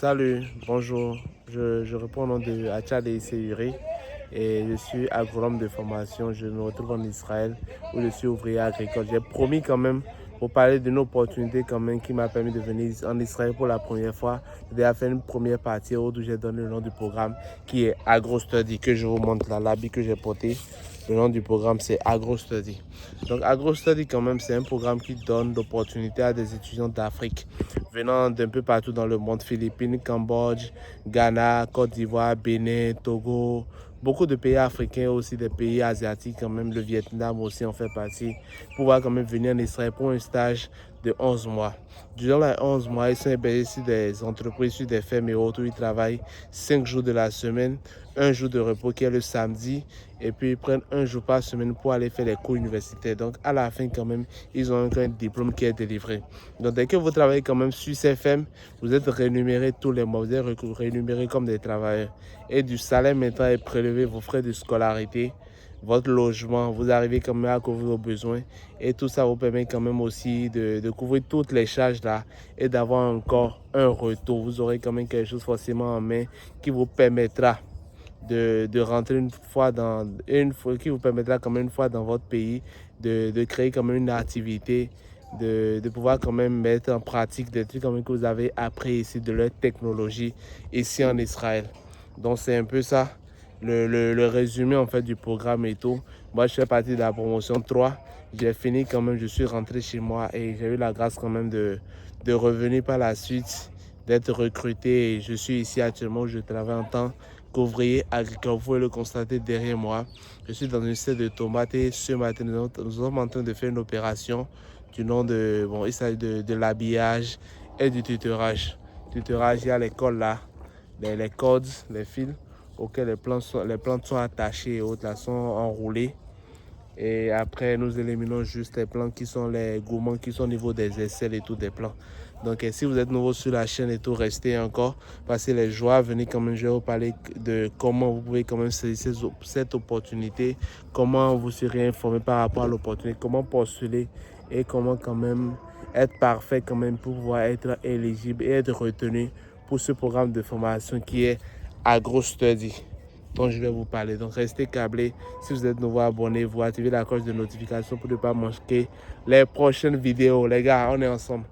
Salut, bonjour. Je réponds au nom de Achade Seyuri et je suis agronome de formation. Je me retrouve en Israël où je suis ouvrier agricole. J'ai promis quand même pour parler d'une opportunité quand même qui m'a permis de venir en Israël pour la première fois. J'ai déjà fait une première partie où j'ai donné le nom du programme qui est AgroStudy que je vous montre là, l'habit que j'ai porté. Le nom du programme, c'est AgroStudy. Donc, AgroStudy, quand même, c'est un programme qui donne l'opportunité à des étudiants d'Afrique venant d'un peu partout dans le monde, Philippines, Cambodge, Ghana, Côte d'Ivoire, Bénin, Togo, beaucoup de pays africains, aussi des pays asiatiques, quand même, le Vietnam aussi en fait partie, pouvoir quand même venir en Israël pour un stage de 11 mois. Durant les 11 mois, ils sont hébergés sur des entreprises, sur des fermes et autres où ils travaillent 5 jours de la semaine, un jour de repos qui est le samedi, et puis ils prennent un jour par semaine pour aller faire les cours universitaires. Donc à la fin quand même, ils ont un diplôme qui est délivré. Donc dès que vous travaillez quand même sur ces fermes, vous êtes rémunéré tous les mois, vous êtes rémunéré comme des travailleurs. Et du salaire maintenant est prélevé vos frais de scolarité, votre logement, vous arrivez quand même à couvrir vos besoins. Et tout ça vous permet quand même aussi de couvrir toutes les charges là et d'avoir encore un retour. Vous aurez quand même quelque chose forcément en main qui vous permettra de rentrer une fois qui vous permettra quand même une fois dans votre pays de créer quand même une activité, de pouvoir quand même mettre en pratique des trucs quand même que vous avez appris ici de leur technologie ici en Israël. Donc c'est un peu ça le résumé en fait du programme et tout. Moi je fais partie de la promotion 3. J'ai fini quand même, je suis rentré chez moi et j'ai eu la grâce quand même de revenir par la suite, d'être recruté. Et je suis ici actuellement où je travaille en tant qu'ouvrier agricole. Vous pouvez le constater derrière moi. Je suis dans une serre de tomates et ce matin, nous sommes en train de faire une opération du nom de, bon, il s'agit de l'habillage et du tutorage. Tutorage, il y a l'école là, les cordes, les fils auxquels les plantes sont attachées et autres là sont enroulées. Et après, nous éliminons juste les plants qui sont les gourmands qui sont au niveau des aisselles et tout des plants. Donc, si vous êtes nouveau sur la chaîne et tout, restez encore. Passez les joies, venez quand même, je vais vous parler de comment vous pouvez quand même saisir cette opportunité, comment vous serez informé par rapport à l'opportunité, comment postuler et comment quand même être parfait quand même pour pouvoir être éligible et être retenu pour ce programme de formation qui est AgroStudy dont je vais vous parler. Donc restez câblés. Si vous êtes nouveau, abonnez-vous, activez la cloche de notification pour ne pas manquer les prochaines vidéos. Les gars, on est ensemble.